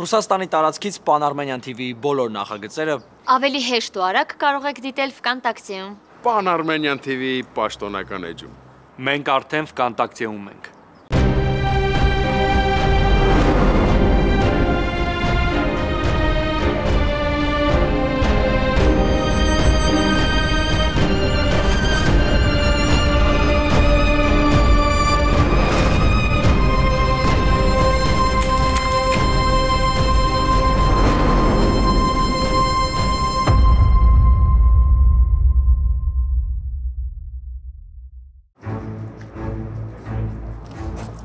Ռուսաստանի տարածքից Pan-Armenian TV-ի բոլոր նախագծերը ավելի հեշտ ու արագ կարող եք դիտել Vkontakte-ում։ Pan-Armenian TV-ի պաշտոնական էջում։ Մենք արդեն Vkontakte-ում ենք։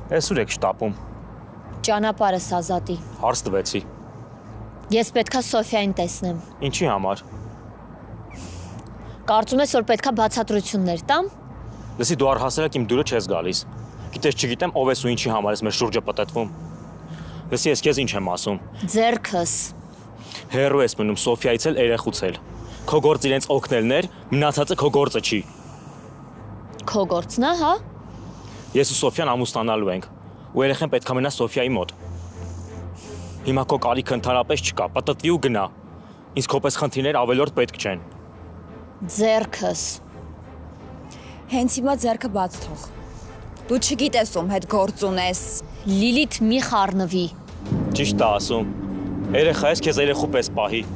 Ես ուր եք շտապում։ Ճանապարհս Ազատի։ Հարց տվեցի։ Ես պետքա Սոֆիային տեսնեմ։ Ինչի համար։ Կարծում ես, որ պետքա բացատրություններ տամ։ Լսի, դու առհասարակ իմ դուրը չես գալիս։ Գիտես, չգիտեմ ով ես ու ինչի համար ես մեր շուրջը պտտվում։ Լսի, ես քեզ ինչ եմ ասում։ Ձերքս։ Հերո ես մնում Սոֆիայից էլ երեխուց էլ։ Քո գործը իրենց օգնելն էր, մնացածը քո գործը չի։ Քո գործն է, հա։ Ես ու Սոֆիան ամուսնանալու ենք, ու երեխան պետք է մնա Սոֆիայի մոտ։ Հիմա քո կարիքը ընդհանրապես չկա, պտտվի ու գնա։ Ինձ քո պես խնդիրներ ավելորդ պետք չեն։ Ձերքս։ Հենց հիմա ձերքը բաց թող։ Դու չգիտես ում հետ գործ ունես։ Լիլիթ մի խառնվի։ Ճիշտ է ասում։ Երեխա ես քեզ երեխու պես պահի։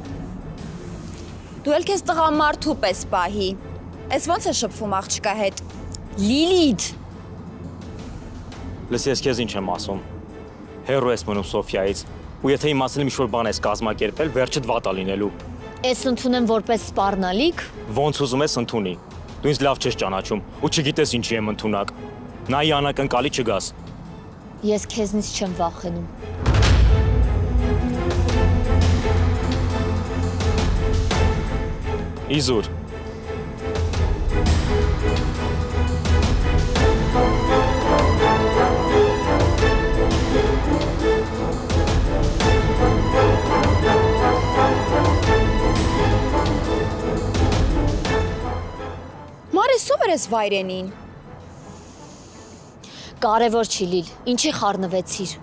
Դու էլ քեզ տղամարդու պես պահի։ Էս ո՞նց է շփվում աղջկա հետ։ Լիլիթ։ Լսի, ես քեզ ինչ եմ ասում։ Հերո ես մնում Սոֆիայից, ու եթե իմացել եմ ինչ-որ բան ես կազմակերպել, վերջդ վատ է լինելու։ Ես ընդունեմ որպես սպառնալիք։ Ոնց ուզում ես ընդունի։ Դու ինձ լավ չես ճանաչում, ու չգիտես ինչի եմ ընդունակ։ Նայի անակնկալի չգաս։ Ես քեզնից չեմ վախենում։ Իզուր։ Մարես ով էր ես վայրենին։ Կարևոր չի Լիլ, ինչի խառնվեցիր։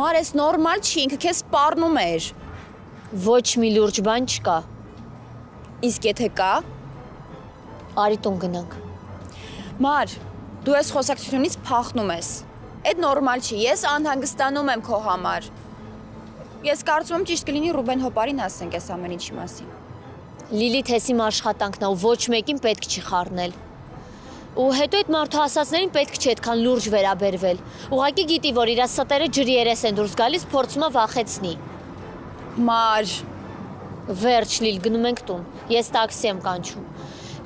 Մարես նորմալ չի, ինքը քեզ սպառնում էր։ Ոչ մի լուրջ բան չկա։ Իսկ եթե կա, Արի տուն գնանք։ Մար, դու ես խոսակցությունից փախնում ես։ Այդ նորմալ չի, ես անհանգստանում եմ քո համար։ Ես կարծում եմ ճիշտ կլինի Ռուբեն Հոպարին ասենք այս ամեն ինչի մասին։ Լիլիթ ես իմ աշխատանքն է ու ոչ մեկին պետք չի խառնել։ Ու հետո այդ մարդու ասածներին պետք չի այդքան լուրջ վերաբերվել։ Ուղղակի գիտի, որ իր ստերը ջրի երես են դուրս գալիս, փորձում է վախեցնի։ Մար, Վերջ Լիլ, գնում ենք տուն։ Ես տաքսի եմ կանչում։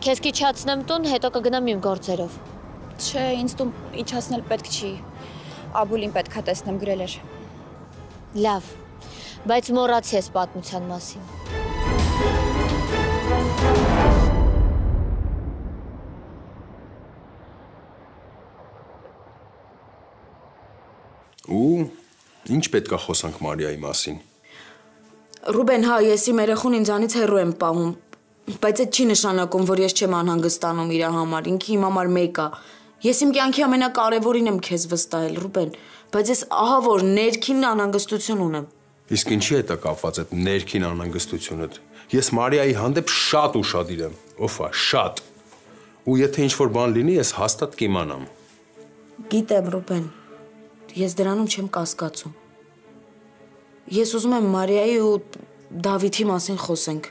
Քեզ քիչացնեմ տուն, հետո կգնամ իմ գործերով։ չէ, ինձ տուն իջացնել պետք չի։ Աբուլին պետք է տեսնեմ, գրել էր։ Լավ, բայց մոռացի ես պատմության մասին։ Ու ինչ պետք է խոսանք Մարիայի մասին։ Ռուբեն, հա, ես իմ երեխուն ինձանից հեռու եմ պահում, բայց այդ չի նշանակում, որ ես չեմ անհանգստանում իր համար, ինքը իմ համար մեկ է։ Ես իմ կյանքի ամենակարևորին եմ քեզ վստահել, Ռուբեն, բայց ես ահա որ ներքին անհանգստություն ունեմ։ Իսկ ինչի է դա կապված այդ ներքին անհանգստությունդ։ Ես Մարիայի հանդեպ շատ ուշադիր եմ, օֆա, շատ։ Ու եթե ինչ-որ բան լինի, ես հաստատ կիմանամ։ Գիտեմ, Ռուբեն, ես դրանում չեմ կասկածում։ Ես ուզում եմ Մարիայի ու Դավիթի մասին խոսենք։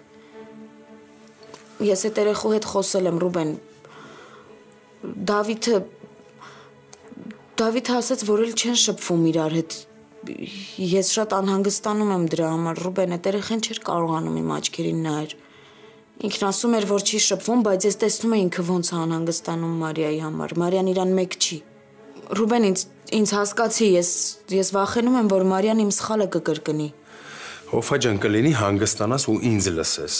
Ես այդ երեխու հետ խոսել եմ, Ռուբեն։ Դավիթը ասաց, որ էլ չեն շփվում իրար հետ։ Ես շատ անհանգստանում եմ դրա համար, Ռուբեն, այդ երեխան չէր կարողանում իմ աչքերին նայել։ Ինքն ասում էր, որ չի շփվում, բայց ես տեսնում եմ ինքը ոնց է անհանգստանում Մարիայի համար։ Մարիան իրան մեկ չի։ Ռուբեն, ինձ հասկացի, ես վախենում եմ, որ Մարիան իմ սխալը կկրկնի։ Օֆա ջան, կլինի հանգստանաս ու ինձ լսես։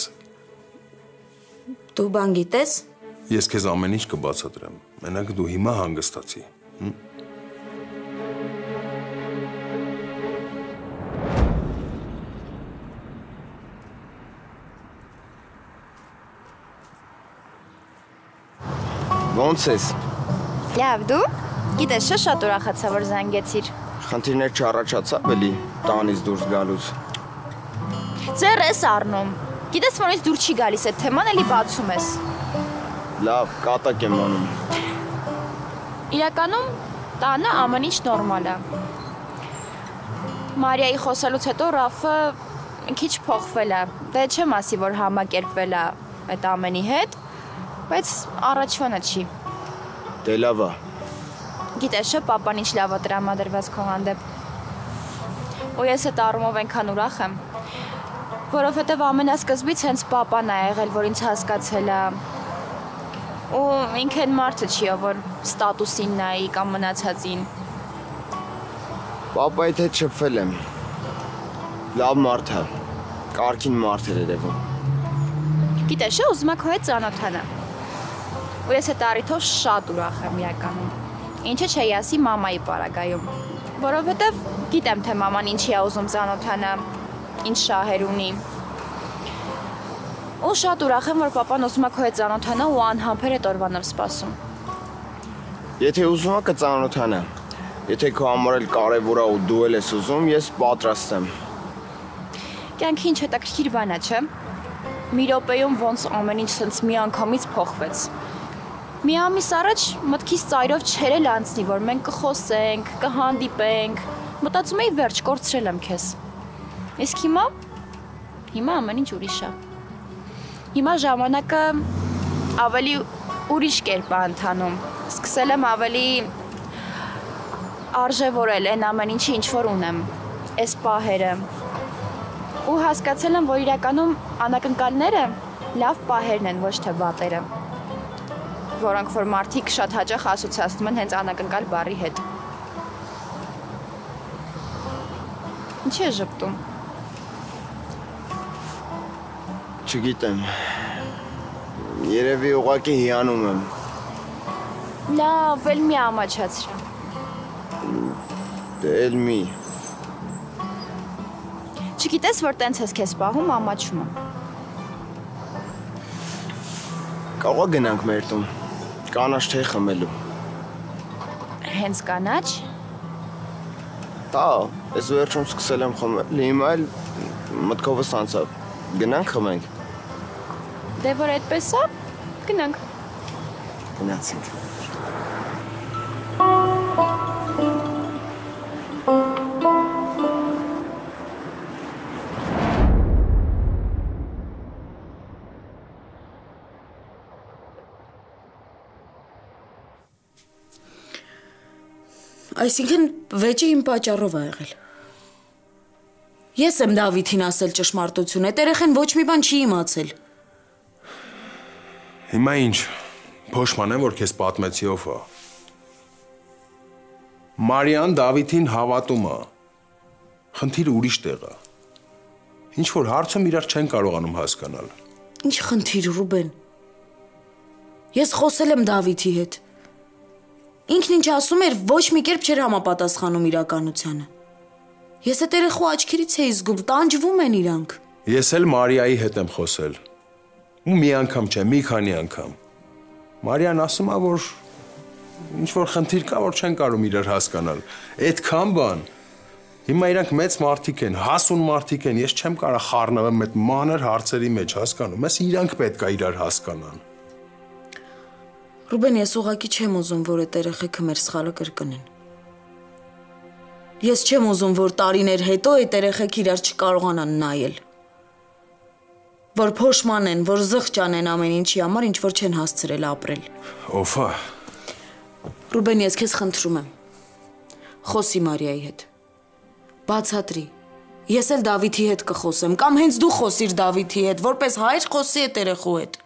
Դու բան գիտես։ Ես քեզ ամեն ինչ կբացատրեմ։ Մենակ դու հիմա հանգստացի։ Ոնց ես։ Լավ, դու։ Գիտես, շատ ուրախացա, որ զանգեցիր։ Խնդիրներ չառաջացավ էլի։ տանից դուրս գալուց։ Ձեռ ես առնում։ Գիտես, որից դուր չի գալիս այդ թեման, էլի բացում ես։ Լավ, կատակ եմ անում։ Իրականում տանը ամեն ինչ նորմալ է։ Մարիայի խոսալուց հետո Ռաֆը քիչ փոխվել է։ Դե չեմ ասի, որ համակերպվել է այդ ամենի հետ, բայց առաջվանը չի։ Դե լավ է։ Գիտես, չէ, papan ինչ լավ է տրամադրված քո հանդեպ։ Ու ես այդ առումով այնքան ուրախ եմ, որովհետև ամենասկզբից հենց papan է եղել, որ ինձ հասկացել է։ Ու ինքն մարդը չի, որ ստատուսին նայի կամ մնացածին։ Պապայի հետ շփվել եմ։ Լավ մարդ է։ Կարգին մարդ էր երևում։ Գիտես, չէ, ուզում եք քո հետ ծանոթանալ։ Ու ես այդ առիթով շատ ուրախ եմ իրականում։ Ինչը չի ասի մամայի պարագայում, որովհետև գիտեմ, թե մաման ինչի է ուզում ծանոթանալ, ինչ շահեր ունի։ Ու շատ ուրախ եմ, որ papan ուզում է քո հետ ծանոթանալ ու անհամբեր այդ օրվան եմ սպասում։ Եթե ուզում եք ծանոթանա, եթե քո համար էլ կարևոր է ու դու էլ ես ուզում, ես պատրաստ եմ։ Կյանքի ինչ հետաքրքիր բան է, չէ՞։ Մի րոպեում ոնց ամեն ինչ սենց մի անգամից փոխվեց։ Մի ամիս առաջ մտքից ծայրով չէր էլ անցնի, որ մենք կխոսենք, կհանդիպենք, մտածում էի վերջ կորցրել եմ քեզ։ Իսկ հիմա ամեն ինչ ուրիշ է։ Հիմա ժամանակը ավելի ուրիշ կերպ է ընթանում։ Սկսել եմ ավելի արժևորել այն ամեն ինչի, ինչ որ ունեմ, այս պահերը։ Ու հասկացել եմ, որ իրականում անակնկալները լավ պահերն են, ոչ թե վատերը, որոնք որ մարդիկ շատ հաճախ ասոցացնում են հենց անակնկալ բառի հետ։ Ինչի է ժպտում։ Չգիտեմ։ Երևի ուղղակի հիանում եմ։ Լավ, էլ մի ամաչացրա։ Դե էլ մի։ Չգիտես, որ տենց ես քեզ պահում, ամաչում եմ։ Կարող գնանք մեր տուն։ Կանաչ թե խմելու։ Հենց կանաչ։ Դա, ես վերջում սկսել եմ խմել, հիմա էլ մտքովս անցավ։ Գնանք խմենք։ Դե որ այդպես է, գնանք։ Գնացինք։ Այսինքն վեճը իմ պատճառով է եղել։ Ես եմ Դավիթին ասել ճշմարտությունը, այդ երեխան ոչ մի բան չի իմացել։ Հիմա ինչ, փոշման եմ, որ քեզ պատմեցի ով է։ Մարիան Դավիթին հավատում է։ Խնդիրը ուրիշ տեղ է։ Ինչ որ հարցում իրար չեն կարողանում հասկանալ։ Ինչ խնդիր, Ռուբեն։ Ես խոսել եմ Դավիթի հետ։ Ինքն ինչ ասում էր, ոչ մի կերպ չէր համապատասխանում իրականությանը։ Ես այդ երեխու աչքերից էի զգում, տանջվում են իրանք։ Ես էլ Մարիայի հետ եմ խոսել։ Ու մի անգամ չէ, մի քանի անգամ։ Մարիան ասում է, որ ինչ որ խնդիր կա, որ չեն կարող իրար հասկանալ։ Այդքան բան։ Հիմա իրանք մեծ մարդիկ են, հասուն մարդիկ են, ես չեմ կարող խառնվեմ այդ մանր հարցերի մեջ, հասկանում ես, իրանք պետք է իրար հասկանան։ Ռուբեն, ես ուղղակի չեմ ուզում, որ այդ երեխեքը մեր սխալը կրկնեն։ Ես չեմ ուզում, որ տարիներ հետո այդ երեխեքը իրար չկարողանան նայել։ Որ փոշմանեն, որ զղջ անեն ամեն ինչի համար, ինչ որ չեն հասցրել ապրել։ Ով է։ Ռուբեն, ես քեզ խնդրում եմ։ Խոսի Մարիայի հետ։ Բացատրի։ Ես էլ Դավիթի հետ կխոսեմ, կամ հենց դու խոսիր Դավիթի հետ, որպես հայր խոսի այդ երեխու հետ։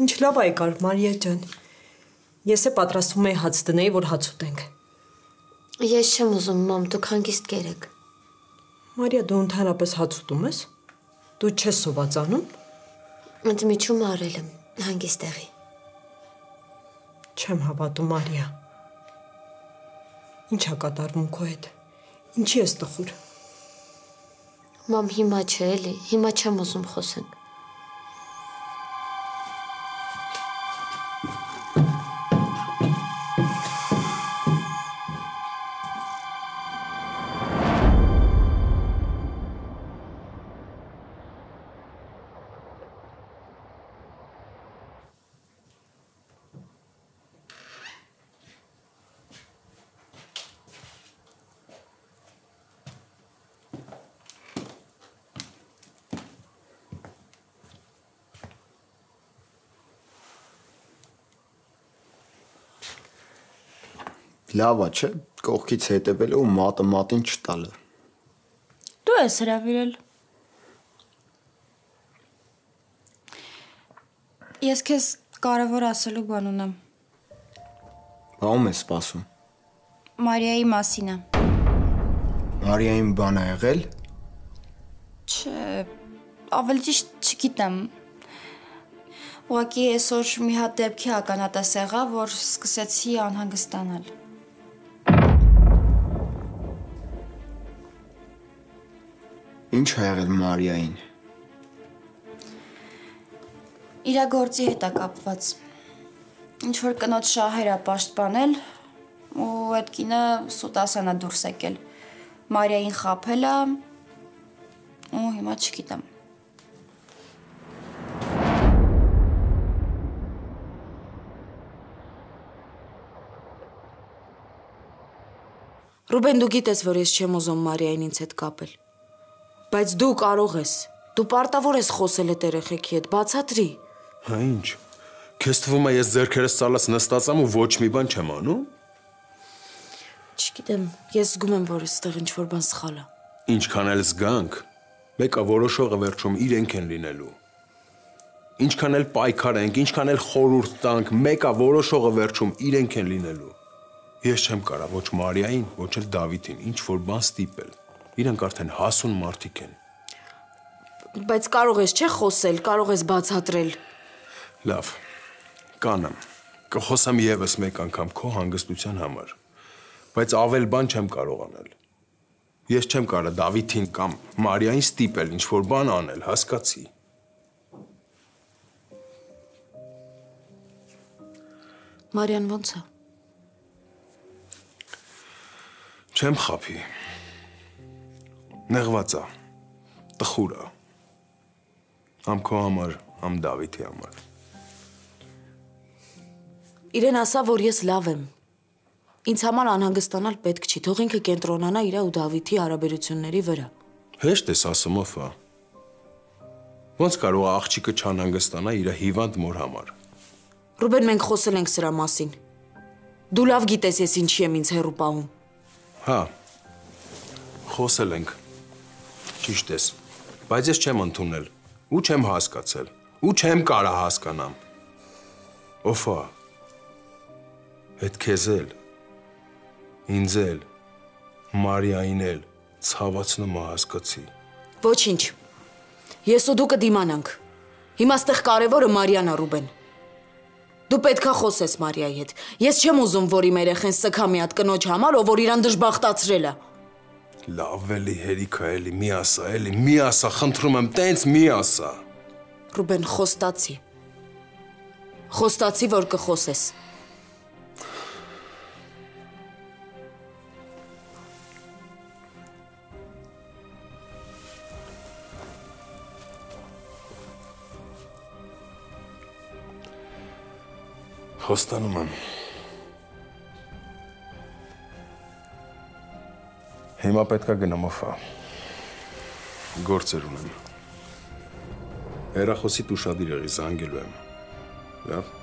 Ինչ լավ եկար, Մարիա ջան։ Ես է պատրաստվում եի հաց դնեի, որ հաց ուտենք։ Ես չեմ ուզում, մամ, դուք հանգիստ կերեք։ Մարիա, դու ընդհանրապես հաց ուտում ես։ Դու չես սովածանում։ Ընդմիջում արել եմ, հանգիստ եղի։ Չեմ հավատում, Մարիա։ Ինչ է կատարվում քո հետ։ Ինչի ես տխուր։ Մամ, հիմա չէ էլի, հիմա չեմ ուզում խոսենք։ Լավ է, չէ՞, կողքից հետևելը ու մատը մատին չտալը։ Դու ես հրավիրել։ Ես քեզ կարևոր ասելու բան ունեմ։ Բանում ես սպասում։ Մարիայի մասին է։ Մարիային բան ա եղել։ Չէ, ավելի ճիշտ չգիտեմ։ Ուղղակի այսօր մի հատ դեպքի ականատես եղա, որ սկսեցի անհանգստանալ։ Ինչ ա եղել Մարիային։ Իրա գործի հետ է կապված։ Ինչ որ կնոջ շահեր է պաշտպանել ու այդ կինը սուտասան է դուրս եկել։ Մարիային խաբել է ու հիմա չգիտեմ։ Ռուբեն, դու գիտես, որ ես չեմ ուզում Մարիային ինձ հետ կապել։ Բայց դու կարող ես։ Դու պարտավոր ես խոսել այդ երեխեքի հետ, բացատրի։ Հա ինչ։ Քեզ թվում է ես ձեռքերս ծալած նստած եմ ու ոչ մի բան չեմ անում։ Չգիտեմ, ես զգում եմ, որ այստեղ ինչ-որ բան սխալ է։ Ինչքան էլ զգանք, մեկը որոշողը վերջում իրենք են լինելու։ Ինչքան էլ պայքարենք, ինչքան էլ խորհուրդ տանք, մեկը որոշողը վերջում իրենք են լինելու։ Ես չեմ կարող ոչ Մարիային, ոչ էլ Դավիթին ինչ որ բան ստիպել։ Իրանք արդեն հասուն մարդիկ են։ Բայց կարող ես չէ խոսել, կարող ես բացատրել։ Լավ, կանեմ, կխոսեմ եւս մեկ անգամ քո հանգստության համար, բայց ավել բան չեմ կարող անել։ Ես չեմ կարող Դավիթին կամ Մարիային ստիպել ինչ որ բան անել, հասկացի։ Մարիան ո՞նց է։ Չեմ խափի։ Նեղված է, տխուր է։ Համ քո համար, համ Դավիթի համար։ Իրեն ասա, որ ես լավ եմ։ Ինձ համար անհանգստանալ պետք չի, թող ինքը կենտրոնանա իր ու Դավիթի հարաբերությունների վրա։ Հեշտ ես ասում, ով է։ Ոնց կարող է աղջիկը չանհանգստանա իր հիվանդ մոր համար։ Ռուբեն, մենք խոսել ենք սրա մասին։ Դու լավ գիտես ես ինչի եմ ինձ հեռու պահում։ Հա, խոսել ենք։ Ճիշտ ես, բայց ես չեմ ընդունել, ու չեմ հասկացել, ու չեմ կարող հասկանամ։ Ով է։ Հետ քեզ էլ, ինձ էլ, Մարիային էլ ցավացնում է, հասկացի։ Ոչինչ։ Ես ու դու կդիմանանք։ Հիմա ստեղ կարևորը Մարիան է, Ռուբեն։ Դու պետքա խոսես Մարիայի հետ։ Ես չեմ ուզում, որ իմ երեխեն սգա մի հատ կնոջ համար, ով որ իրան դժբախտացրել է։ Լավ էլի հերիքա էլի, մի ասա, խնդրում եմ, տենց մի ասա։ Ռուբեն, խոստացի։ Խոստացի, որ կխոսես։ Խոստանում եմ։ Հիմա պետքա գնամ ով է։ Գործեր ունեմ։ Հեռախոսի ուշադիր եղի, զանգելու եմ։ Լավ։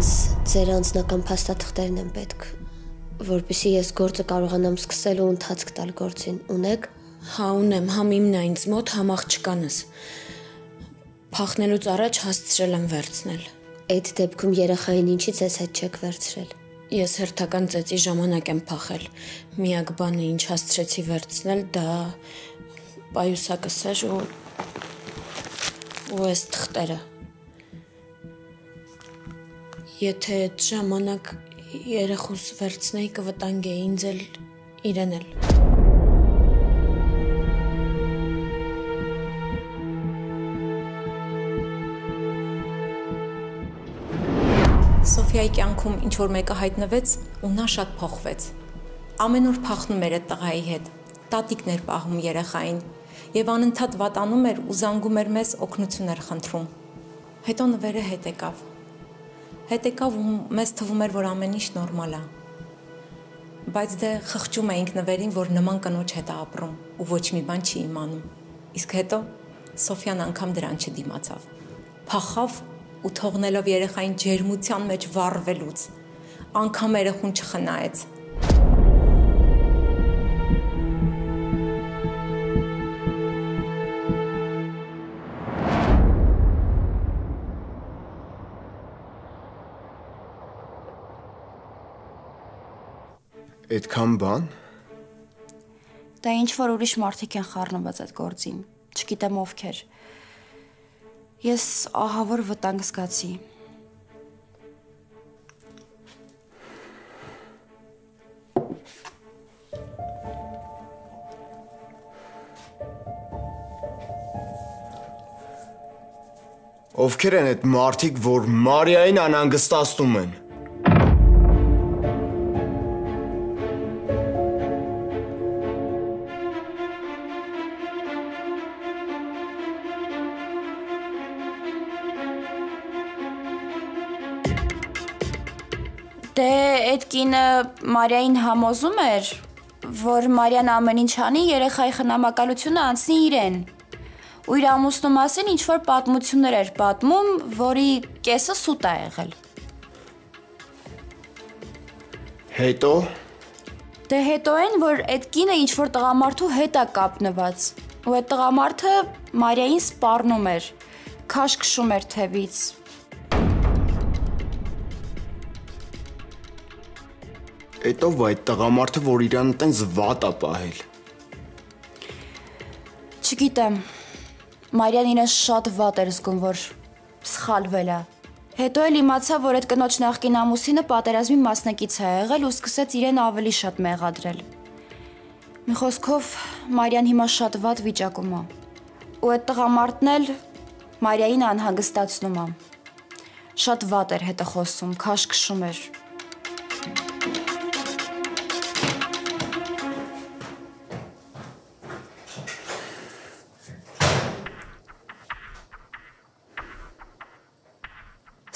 Ինձ ձեր անձնական փաստաթղթերն են պետք, որպեսզի ես գործը կարողանամ սկսել ու ընթացք տալ գործին։ Ունեք։ Հա, ունեմ, համ իմն է ինձ մոտ, համ աղջկանս։ Փախնելուց առաջ հասցրել եմ վերցնել։ Այդ դեպքում երեխային ինչի ձեզ հետ չեք վերցրել։ Ես հերթական ծեծի ժամանակ եմ փախել։ Միակ բանը, ինչ հասցրեցի վերցնել, դա պայուսակս էր ու այս թղթերը։ Եթե այդ ժամանակ երեխուս վերցնեի, կվտանգեի ինձ էլ իրեն էլ։ Սոֆիայի կյանքում ինչ-որ մեկը հայտնվեց ու նա շատ փոխվեց։ Ամեն օր փախնում էր այդ տղայի հետ, տատիկն էր պահում երեխային և անընդհատ վատանում էր ու զանգում էր մեզ օգնություն էր խնդրում։ Հետո նվերը հետ եկավ ու մեզ թվում էր, որ ամեն ինչ նորմալ է։ Բայց դե խղճում էինք նվերին, որ նման կնոջ հետ է ապրում ու ոչ մի բան չի իմանում։ Իսկ հետո Սոֆյան անգամ դրան չդիմացավ։ Փախավ ու թողնելով երեխային ջերմության մեջ վառվելուց, անգամ երեխուն չխնայեց։ Այդքան բան։ Դա ինչ որ ուրիշ մարդիկ են խառնված այդ գործին, չգիտեմ ովքեր։ Ես ահավոր վտանգ զգացի։ Ովքեր են այդ մարդիկ, որ Մարիային անհանգստացնում են։ Դե այդ կինը Մարիային համոզում էր, որ Մարիան ամեն ինչ անի երեխայի խնամակալությունը անցնի իրեն։ Ու իր ամուսնու մասին ինչ-որ պատմություններ էր պատմում, որի կեսը սուտ է եղել։ Հետո։ Դե հետո են, որ այդ կինը ինչ-որ տղամարդու հետ է կապնված։ Ու այդ տղամարդը Մարիային սպառնում էր, քաշքշում էր թևից։ Հետո այդ տղամարդը, որ իրան տենց վատ է պահել։ Չգիտեմ, Մարիան իրեն շատ վատ էր զգում, որ սխալվել է։ Հետո էլ իմացա, որ այդ կնոջ նախկին ամուսինը պատերազմի մասնակից է եղել ու սկսեց իրեն ավելի շատ մեղադրել։ Մի խոսքով, Մարիան հիմա շատ վատ վիճակում է։ Ու այդ տղամարդն էլ Մարիային անհանգստացնում է։ Շատ վատ էր հետը խոսում, քաշքշում էր։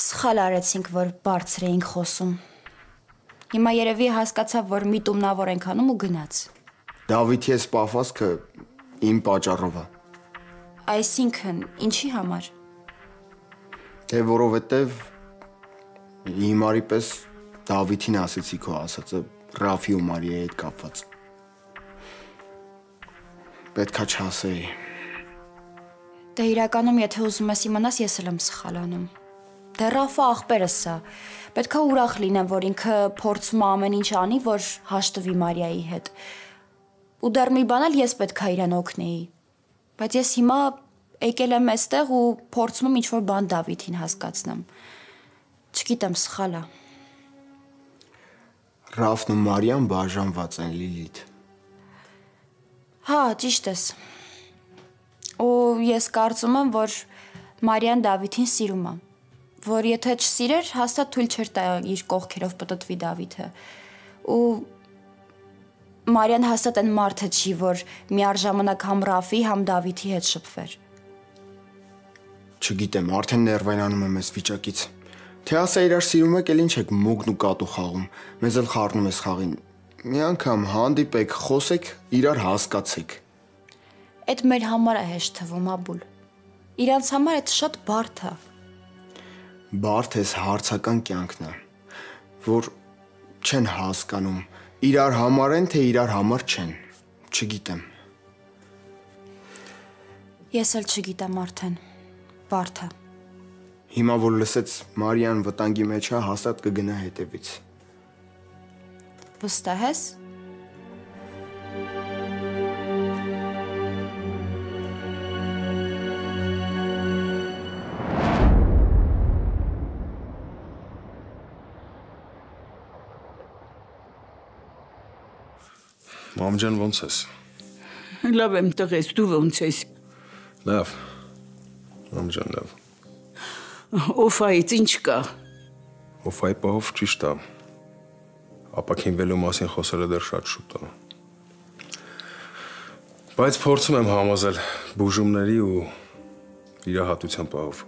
Սխալ արեցինք, որ բարձր էինք խոսում։ Հիմա երևի հասկացավ, որ միտումնավոր ենք անում ու գնաց։ Դավիթի այս պահվածքը իմ պատճառով է։ Այսինքն, ինչի համար։ Թե որովհետև հիմարի պես Դավիթին ասեցի քո ասածը Ռաֆի ու Մարիայի հետ կապված։ Պետքա չասեի։ Դե իրականում, եթե ուզում ես իմանաս, ես էլ եմ սխալ անում։ Դե Ռաֆը աղբերս է։ Պետքա ուրախ լինեմ, որ ինքը փորձում է ամեն ինչ անի, որ հաշտվի Մարիայի հետ։ Ու դեռ մի բան էլ ես պետքա իրան օգնեի։ Բայց ես հիմա եկել եմ այստեղ ու փորձում եմ ինչ-որ բան Դավիթին հասկացնեմ։ Չգիտեմ, սխալ է։ Ռաֆն ու Մարիան բաժանված են, Լիլիթ։ Հա, ճիշտ ես։ Ու ես կարծում եմ, որ Մարիան Դավիթին սիրում է։ Որ եթե չսիրեր, հաստատ թույլ չէր տա իր կողքերով պտտվի Դավիթը։ Ու Մարիան հաստատ այն մարդը չի, որ միառժամանակ համ Ռաֆի, համ Դավիթի հետ շփվեր։ Չգիտեմ, արդեն ներվայնանում եմ այս վիճակից։ Թե ասա իրար սիրում եք, էլ ինչ եք մոգն ու կատու խաղում, մեզ էլ խառնում ես խաղին։ Մի անգամ հանդիպեք, խոսեք, իրար հասկացեք։ Այդ մեր համար է հեշտ թվում, Աբուլ։ Իրանց համար այդ շատ բարդ է։ բարդ էս հարցական կյանքն է, որ չեն հասկանում, իրար համար են, թե իրար համար չեն, չգիտեմ։ Ես էլ չգիտեմ արդեն, բարդ է։ Հիմա որ լսեց Մարիան վտանգի մեջ է, հաստատ կգնա հետևից։ Վստահ ես։ Մամ ջան, ոնց ես։ Լավ եմ տղես, դու ոնց ես։ Լավ։ Մամ ջան, լավ։ Օֆայից ինչ կա։ Օֆայի պահով ճիշտ է։ Ապաքինվելու մասին խոսելը դեռ շատ շուտ է։ Բայց փորձում եմ համոզել բուժումների ու վիրահատության պահով։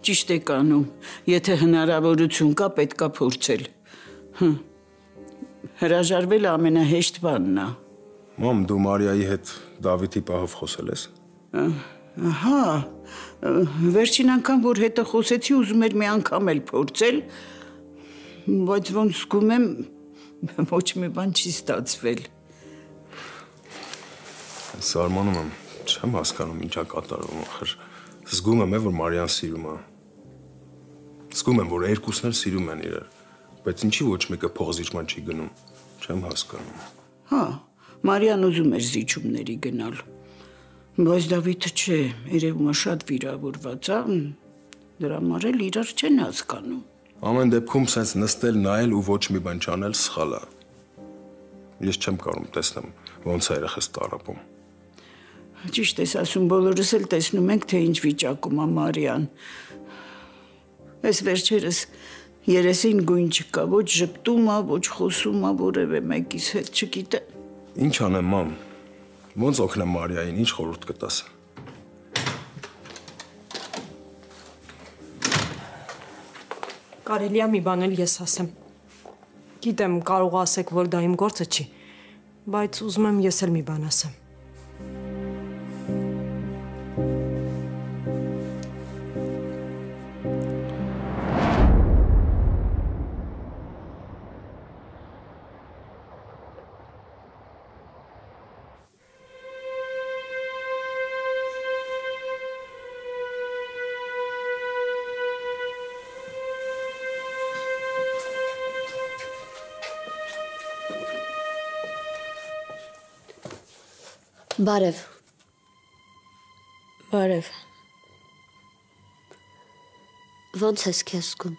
Ճիշտ եք անում, եթե հնարավորություն կա, պետք է փորձել։ Հրաժարվելը ամենահեշտ բանն է։ Մամ, դու Մարիայի հետ Դավիթի պահով խոսել ես։ Հա, վերջին անգամ, որ հետը խոսեցի, ուզում էր մի անգամ էլ փորձել, բայց ոնց զգում եմ, ոչ մի բան չի ստացվել։ Սարմանում եմ, չեմ հասկանում ինչա կատարվում, ախր զգում եմ, որ Մարիան սիրում է։ Զգում եմ, որ երկուսն էլ սիրում են իրար, բայց ինչի ոչ մեկը փողզիջման չի գնում, չեմ հասկանում։ Հա, Մարիան ուզում էր զիջումների գնալ, բայց Դավիթը չէ, երևում է շատ վիրավորված է, դրա համար էլ իրար չեն հասկանում։ Ամեն դեպքում սենց նստել, նայել ու ոչ մի բան չանել սխալ է։ Ես չեմ կարող տեսնեմ, ոնց է երեխաս տառապում։ Ճիշտ ես ասում, բոլորս էլ տեսնում ենք, թե ինչ վիճակում է Մարիան։ Այս վերջերս երեսին գույն չկա, ոչ ժպտում է, ոչ խոսում է որևէ մեկիս հետ, չգիտեմ։ Ինչ անեմ, մամ, ոնց օգնեմ Մարիային, ինչ խորհուրդ կտաս։ Կարելի է մի բան էլ ես ասեմ։ Գիտեմ, կարող ասեք, որ դա իմ գործը չի, բայց ուզում եմ ես էլ մի բան ասեմ։ Բարև։ Բարև։ Ոնց ես քեզ զգում։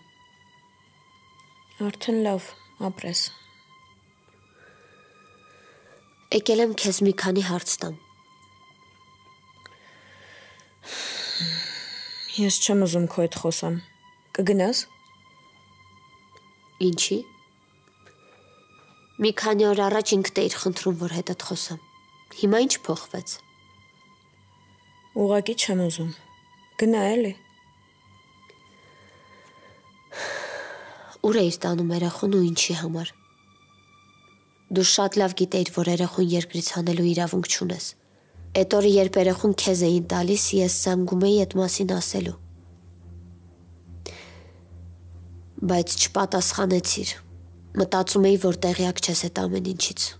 Արդեն լավ, ապրես։ Եկել եմ քեզ մի քանի հարց տամ։ Ես չեմ ուզում քո հետ խոսամ։ Կգնաս։ Ինչի։ Մի քանի օր առաջ ինքդ էիր խնդրում, որ հետդ խոսամ։ Հիմա ինչ փոխվեց։ Ուղղակի չեմ ուզում։ Գնա էլի։ Ուր էիր տանում երախուն ու ինչի համար։ Դու շատ լավ գիտեիր, որ երախուն երկրից հանելու իրավունք չունես։ Այդ օրը, երբ երախուն քեզ էին տալիս, ես զանգում էի այդ մասին ասելու։ Բայց չպատասխանեցիր։ Մտածում էի, որ տեղյակ չես այդ ամեն ինչից։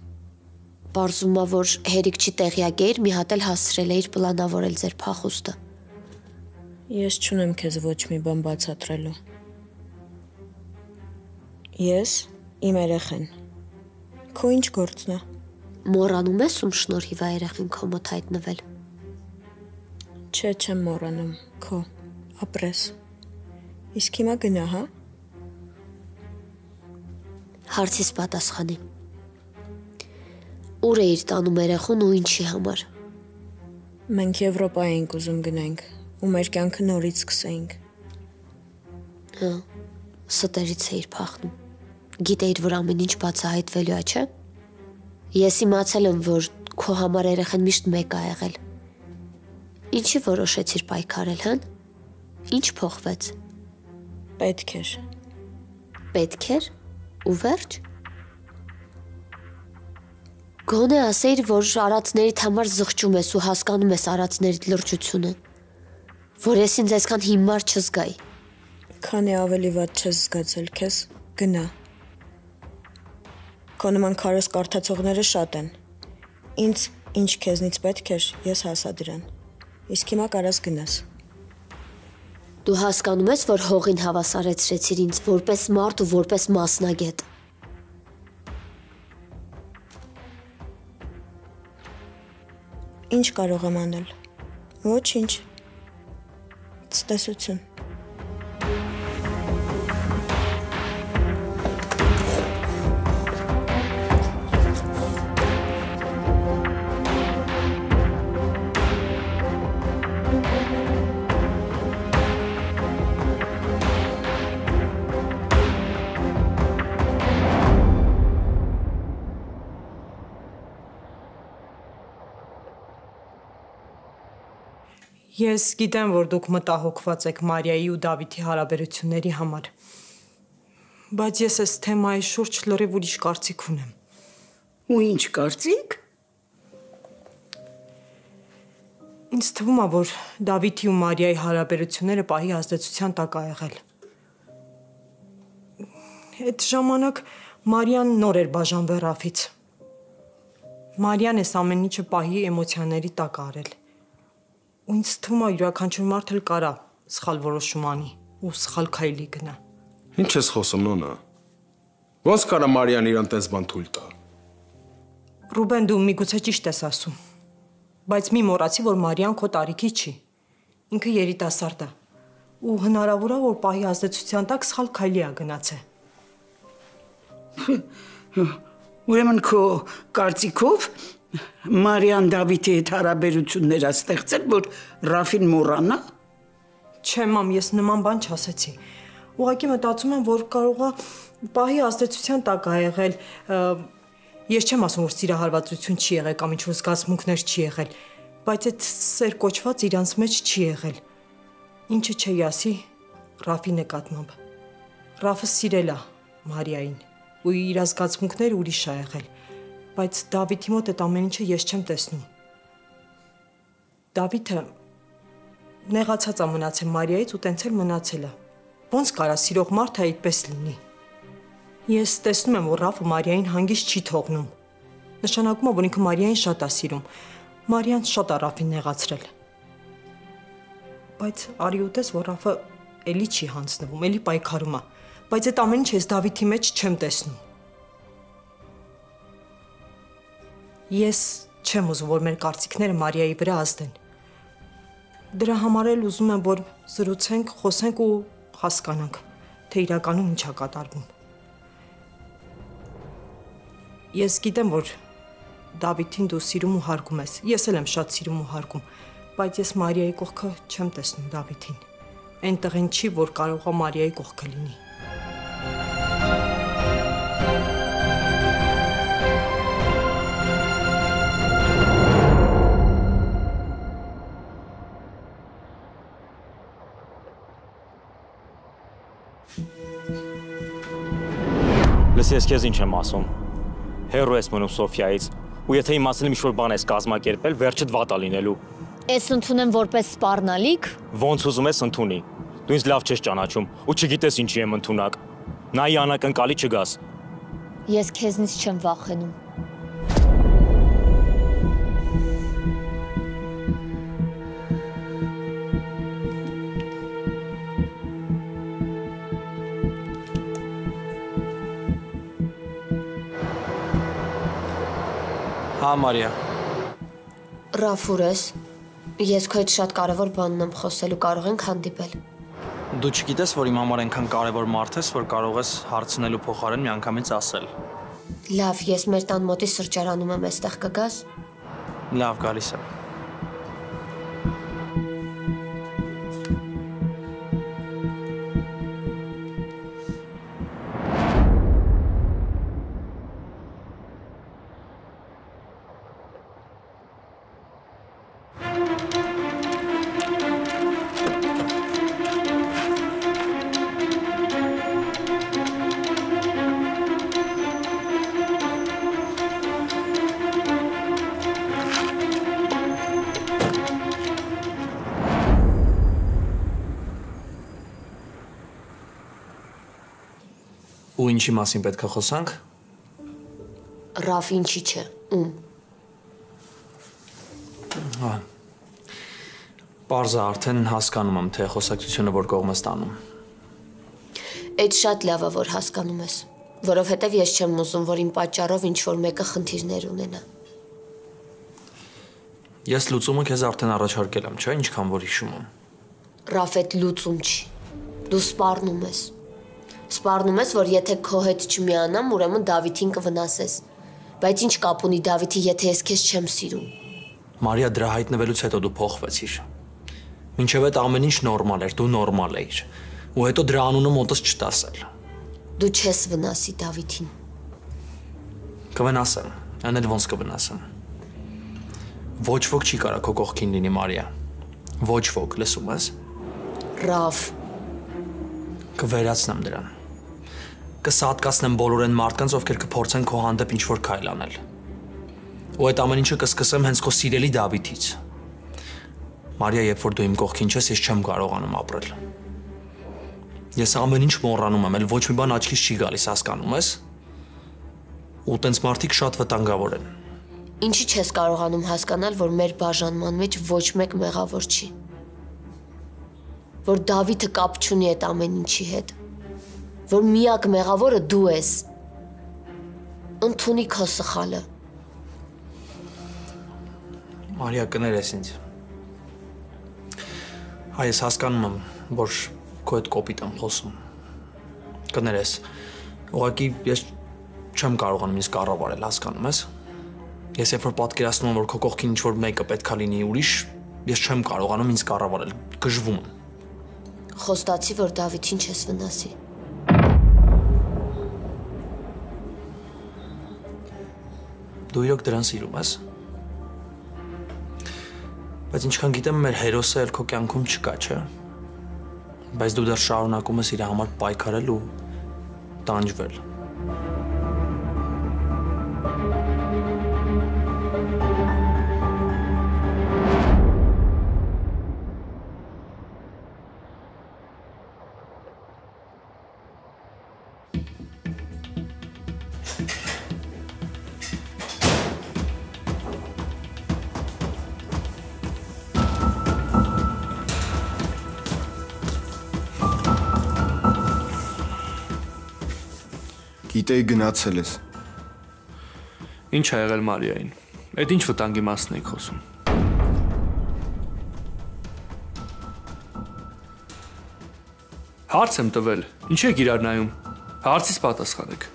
Պարզվում է, որ հերիք չի տեղյակ էիր, մի հատ էլ հասցրել էիր պլանավորել ձեր փախուստը։ Ես չունեմ քեզ ոչ մի բան բացատրելու։ Ես իմ երեխեն։ Քո ինչ գործն է։ Մոռանում ես ում շնորհիվ է երեխին քո մոտ հայտնվել։ Չէ, չեմ մոռանում, քո, ապրես։ Իսկ հիմա գնա, հա։ Հարցիս պատասխանի։ Ուր էիր տանում երեխուն ու ինչի համար։ Մենք Եվրոպա էինք ուզում գնանք ու մեր կյանքը նորից սկսեինք։ Հա, ստերից էիր փախնում։ Գիտեիր, որ ամեն ինչ բացահայտվելու է, չէ։ Ես իմացել եմ, որ քո համար երեխան միշտ մեկ է եղել։ Ինչի որոշեցիր պայքարել, հա։ Ինչ փոխվեց։ Պետք էր։ Պետք էր ու վերջ։ Գոնե ասեիր, որ արածներիդ համար զղջում ես ու հասկանում ես արածներիդ լրջությունը, որ ես ինձ այսքան հիմար չզգայի։ Քանի ավելի վատ չես զգացել քեզ, գնա։ Քո նման քարոզ կարդացողները շատ են։ Ինձ ինչ քեզնից պետք էր, ես հասա դրան։ Իսկ հիմա կարաս գնաս։ Դու հասկանում ես, որ հողին հավասարեցրեցիր ինձ որպես մարդ ու որպես մասնագետ։ Ինչ կարող եմ անել։ Ոչինչ։ Ցտեսություն։ Ես գիտեմ, որ դուք մտահոգված եք Մարիայի ու Դավիթի հարաբերությունների համար, բայց ես այս թեմայի շուրջ լրիվ ուրիշ կարծիք ունեմ։ Ու ինչ կարծիք։ Ինձ թվում է, որ Դավիթի ու Մարիայի հարաբերությունները պահի ազդեցության տակ ա եղել։ Այդ ժամանակ Մարիան նոր էր բաժանվել Ռաֆից։ Մարիան այս ամեն ինչը պահի էմոցիաների տակ արել։ Ու ինձ թվում է յուրաքանչյուր մարդ էլ կարա սխալ որոշում անի ու սխալ քայլի գնա։ Ինչ ես խոսում, Նոնա։ Ոնց կարա Մարիան իրան տես բան թույլ տա։ Ռուբեն, դու միգուցե ճիշտ ես ասում, բայց մի մոռացի, որ Մարիան քո տարիքի չի։ Ինքը երիտասարդ է ու հնարավոր է, որ պահի ազդեցության տակ սխալ քայլի ա գնացել։ Ուրեմն քո կարծիքով Մարիան Դավիթի հետ հարաբերություններ ստեղծել, որ Ռաֆին մոռանա։ Չէ, մամ, ես նման բան չասեցի։ Ուղղակի մտածում եմ, որ կարող է պահի ազդեցության տակ ա եղել։ Ես չեմ ասում, որ սիրահարվածություն չի եղել կամ ինչ-որ զգացմունքներ չի եղել, բայց այդ սեր կոչված իրանց մեջ չի եղել։ Ինչը չէի ասի Ռաֆի նկատմամբ։ Ռաֆը սիրել է Մարիային ու իր զգացմունքները ուրիշ ա եղել, բայց Դավիթի մոտ այդ ամեն ինչը ես չեմ տեսնում։ Դավիթը նեղացած է մնացել Մարիայից ու տենց էլ մնացել է։ Ոնց կարա սիրող մարդը այդպես լինի։ Ես տեսնում եմ, որ Ռաֆը Մարիային հանգիստ չի թողնում։ Նշանակում է, որ ինքը Մարիային շատ է սիրում։ Մարիան շատ է Ռաֆին նեղացրել։ Բայց արի ու տես, որ Ռաֆը էլի չի հանձնվում, էլի պայքարում է։ Բայց այդ ամեն ինչը ես Դավիթի մեջ չեմ տեսնում։ Ես չեմ ուզում, որ մեր կարծիքները Մարիայի վրա ազդեն։ Դրա համար էլ ուզում եմ, որ զրուցենք, խոսենք ու հասկանանք, թե իրականում ինչ է կատարվում։ Ես գիտեմ, որ Դավիթին դու սիրում ու հարգում ես։ Ես էլ եմ շատ սիրում ու հարգում, բայց ես Մարիայի կողքը չեմ տեսնում Դավիթին։ Այնտեղ են չի, որ կարող է Մարիայի կողքը լինի։ Լսի, ես քեզ ինչ եմ ասում։ Հերո ես մնում Սոֆիայից, ու եթե իմացել եմ ինչ-որ բան ես կազմակերպել, վերջդ վատ է լինելու։ Ես ընդունեմ որպես սպառնալիք։ Ոնց ուզում ես ընդունի։ Դու ինձ լավ չես ճանաչում ու չգիտես ինչի եմ ընդունակ։ Նայի անակնկալի չգաս։ Ես քեզնից չեմ վախենում։ Հա, Մարիա։ Ռաֆուր ես։ Ես քո հետ շատ կարևոր բանն եմ խոսելու, կարող ենք հանդիպել։ Դու չգիտես, որ իմ համար այնքան կարևոր մարդ ես, որ կարող ես հարցնելու փոխարեն միանգամից ասել։ Լավ, ես մեր տան մոտի սրճարանում եմ, այստեղ կգաս։ Լավ, գալիս եմ։ Ու ինչի մասին պետք է խոսանք։ Ռաֆ ինչի չէ, ում։ Պարզը արդեն հասկանում եմ, թե խոսակցությունը որ կողմ ես տանում։ Այդ շատ լավ է, որ հասկանում ես, որովհետև ես չեմ ուզում, որ իմ պատճառով ինչ-որ մեկը խնդիրներ ունենա։ Ես լուծումը քեզ արդեն առաջարկել եմ, չէ՞, ինչքան որ հիշում եմ։ Ռաֆ, այդ լուծում չի։ Դու սպառնում ես։ Սպառնում ես, որ եթե քո հետ չմիանամ, ուրեմն Դավիթին կվնասես։ Բայց ինչ կապ ունի Դավիթի, եթե ես քեզ չեմ սիրում։ Մարիա, դրա հայտնվելուց հետո դու փոխվեցիր։ Մինչև այդ ամեն ինչ նորմալ էր, դու նորմալ էիր։ Ու հետո դրա անունը մոտս չտասել։ Դու չես վնասի Դավիթին։ Կվնասեմ, այն էլ ոնց կվնասեմ։ Ոչ ոք չի կարա քո կողքին լինի, Մարիա։ Ոչ ոք, լսում ես։ Ռաֆ։ Կվերացնեմ դրան։ Կսատկացնեմ բոլոր այն մարդկանց, ովքեր կփորձեն քո հանդեպ ինչ-որ քայլ անել։ Ու այդ ամեն ինչը կսկսեմ հենց քո սիրելի Դավիթից։ Մարիա, երբ որ դու իմ կողքին ես, ես չեմ կարողանում ապրել։ Ես ամեն ինչ մոռանում եմ, էլ ոչ մի բան աչքից չի գալիս, հասկանում ես։ Ու տենց մարդիկ շատ վտանգավոր են։ Ինչի չես կարողանում հասկանալ, որ մեր բաժանման մեջ ոչ մեկ մեղավոր չի։ Որ Դավիթը կապ չունի այդ ամեն ինչի հետ։ Որ միակ մեղավորը դու ես։ Ընդունի քո սխալը։ Մարիա, կներես ինձ։ Հայ, ես հասկանում եմ, որ քո հետ կոպիտ եմ խոսում։ Կներես, ուղղակի ես չեմ կարողանում ինձ կառավարել, հասկանում ես։ Ես երբ որ պատկերացնում եմ, որ քո կողքին ինչ-որ մեկը պետքա լինի ուրիշ, ես չեմ կարողանում ինձ կառավարել, գժվում եմ։ Խոստացի, որ Դավիթին չես վնասի։ Դու իրոք դրան սիրում ես։ Բայց ինչքան գիտեմ, մեր հերոսը էլ քո կյանքում չկա, չէ՞։ Բայց դու դեռ շարունակում ես իր համար պայքարել ու տանջվել։ Գիտեի գնացել ես։ Ինչ ա եղել Մարիային։ Այդ ինչ վտանգի մասն եք խոսում։ Հարց եմ տվել։ Ինչ եք իրար նայում։ Հարցից պատասխանեք։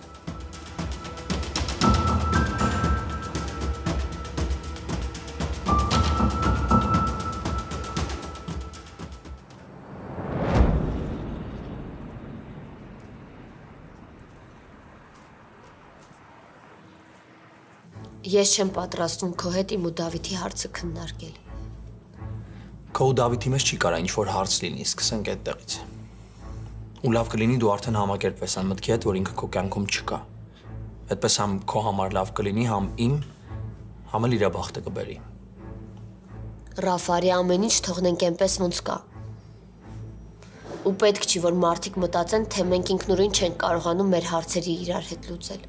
Ես չեմ պատրաստվում քո հետ իմ ու Դավիթի հարցը քննարկել։ Քո ու Դավիթի մեջ չի կարա ինչ-որ հարց լինի, սկսենք այդտեղից։ Ու լավ կլինի դու արդեն համակերպվես այն մտքի հետ, որ ինքը քո կյանքում չկա։ Այդպես համ քո համար լավ կլինի, համ իմ, համ էլ իր բախտը կբերի։ Ռաֆարի ամեն ինչ թողնենք այնպես ոնց կա։ Ու պետք չի, որ մարդիկ մտածեն, թե մենք ինքնուրույն չենք կարողանում մեր հարցերի իրար հետ լուծել։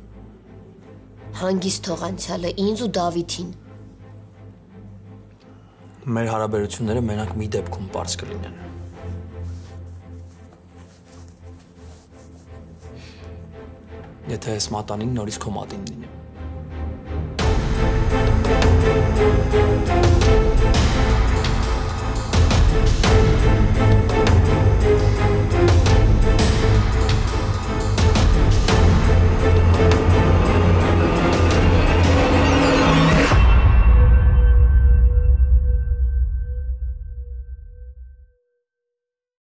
Հանգիստ թող անցյալը ինձ ու Դավիթին։ Մեր հարաբերությունները մենակ մի դեպքում պարզ կլինեն։ Եթե ես մատանին նորից քո մատին լինեմ։